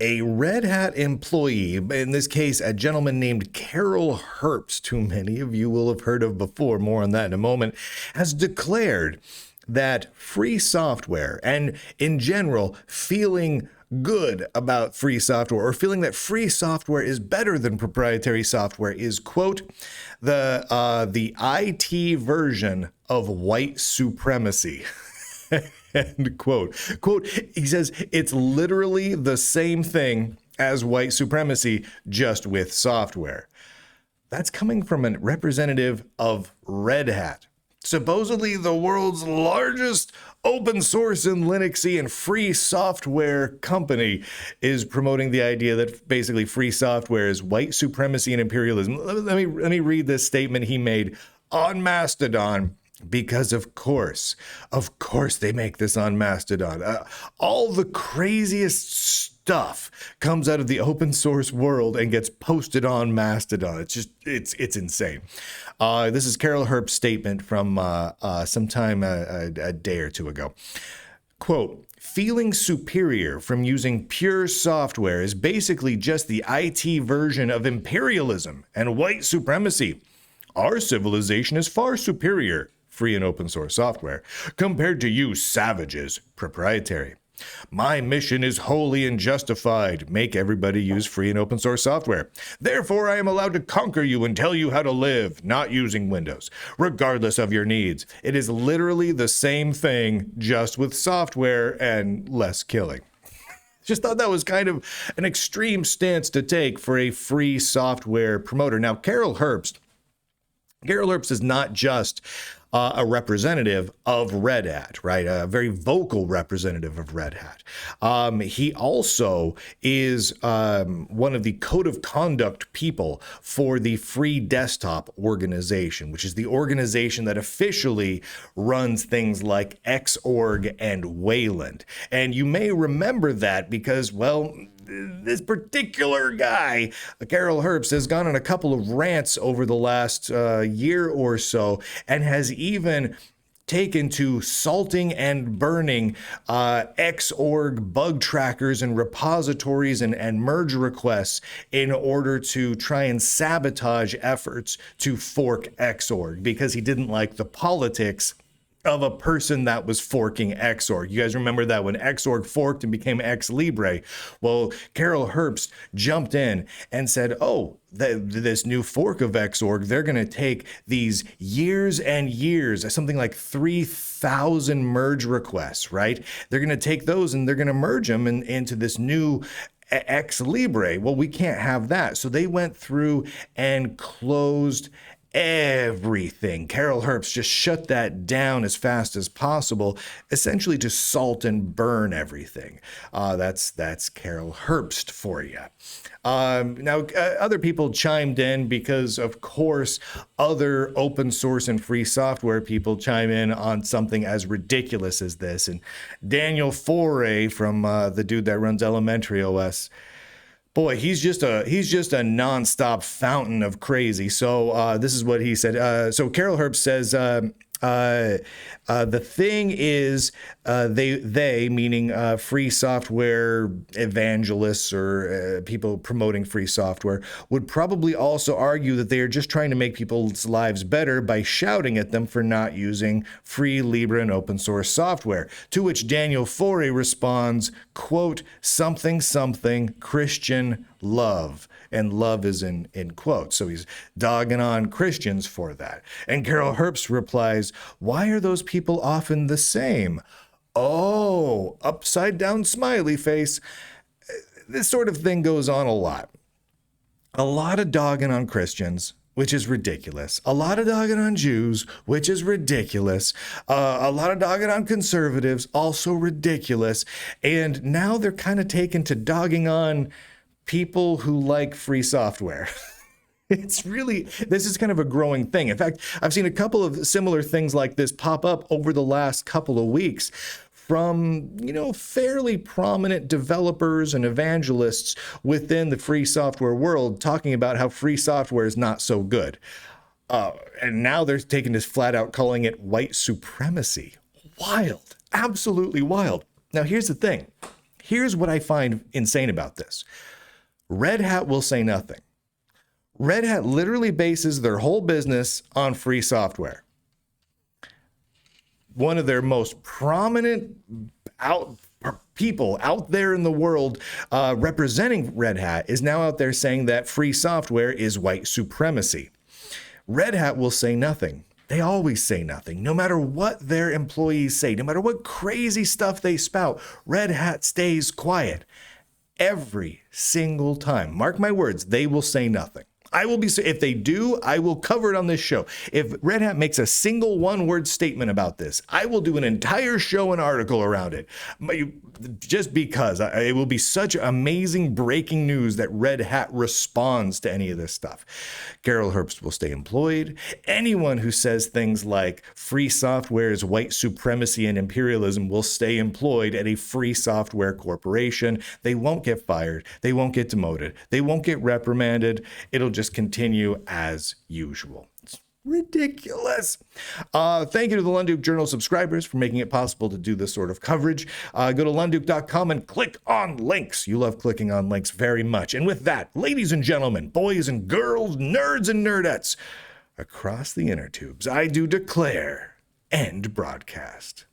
A Red Hat employee, in this case, a gentleman named Carol Herbst, who many of you will have heard of before, more on that in a moment, has declared that free software and, in general, feeling good about free software or feeling that free software is better than proprietary software is, quote, the IT version of white supremacy. End quote. Quote, he says it's literally the same thing as white supremacy, just with software. That's coming from a representative of Red Hat, supposedly the world's largest open source and Linuxy and free software company, is promoting the idea that basically free software is white supremacy and imperialism. Let me read this statement he made on Mastodon, because of course they make this on Mastodon. All the craziest stuff comes out of the open source world and gets posted on Mastodon. It's insane. This is Carol Herbst's statement from sometime a day or two ago. Quote, feeling superior from using pure software is basically just the IT version of imperialism and white supremacy. Our civilization is far superior, free and open source software, compared to you savages, proprietary. My mission is holy and justified. Make everybody use free and open source software. Therefore, I am allowed to conquer you and tell you how to live, not using Windows, regardless of your needs. It is literally the same thing, just with software and less killing. Just thought that was kind of an extreme stance to take for a free software promoter. Now, Carol Herbst is not just a representative of Red Hat, right? A very vocal representative of Red Hat. He also is one of the code of conduct people for the Free Desktop organization, which is the organization that officially runs things like Xorg and Wayland. And you may remember that because, well, this particular guy, Carol Herbst, has gone on a couple of rants over the last year or so and has even taken to salting and burning Xorg bug trackers and repositories and merge requests in order to try and sabotage efforts to fork Xorg because he didn't like the politics of a person that was forking Xorg. You guys remember that when Xorg forked and became Ex Libre? Well, Carol Herbst jumped in and said, oh, this new fork of Xorg, they're going to take these years and years, something like 3,000 merge requests, right? They're going to take those and they're going to merge them into this new Ex Libre. Well, we can't have that. So they went through and closed everything. Carol Herbst just shut that down as fast as possible, essentially to salt and burn everything. That's Carol Herbst for you. Now, other people chimed in because, of course, other open source and free software people chime in on something as ridiculous as this. And Daniel Foray from the dude that runs Elementary OS, boy, he's just a nonstop fountain of crazy. So this is what he said. So Carol Herbst says, the thing is, they meaning free software evangelists or people promoting free software, would probably also argue that they are just trying to make people's lives better by shouting at them for not using free, Libre, and open source software. To which Daniel Foray responds, quote, something Christian love. And love is in quotes. So he's dogging on Christians for that. And Carol Herbst replies, why are those people often the same? Oh, upside down smiley face. This sort of thing goes on a lot. A lot of dogging on Christians, which is ridiculous. A lot of dogging on Jews, which is ridiculous. A lot of dogging on conservatives, also ridiculous. And now they're kind of taken to dogging on people who like free software. This is kind of a growing thing. In fact, I've seen a couple of similar things like this pop up over the last couple of weeks from, fairly prominent developers and evangelists within the free software world talking about how free software is not so good. And now they're taking this flat out calling it white supremacy. Wild, absolutely wild. Now, here's the thing. Here's what I find insane about this. Red Hat will say nothing. Red Hat literally bases their whole business on free software. One of their most prominent people out there in the world representing Red Hat is now out there saying that free software is white supremacy. Red Hat will say nothing. They always say nothing. No matter what their employees say, no matter what crazy stuff they spout, Red Hat stays quiet. Every single time. Mark my words, they will say nothing. If they do, I will cover it on this show. If Red Hat makes a single one-word statement about this, I will do an entire show and article around it. Just because it will be such amazing breaking news that Red Hat responds to any of this stuff. Carol Herbst will stay employed. Anyone who says things like free software is white supremacy and imperialism will stay employed at a free software corporation. They won't get fired. They won't get demoted. They won't get reprimanded. It'll just continue as usual. It's ridiculous. Thank you to the Lunduke Journal subscribers for making it possible to do this sort of coverage. Go to lunduke.com and click on links. You love clicking on links very much. And with that, ladies and gentlemen, boys and girls, nerds and nerdettes across the inner tubes, I do declare end broadcast.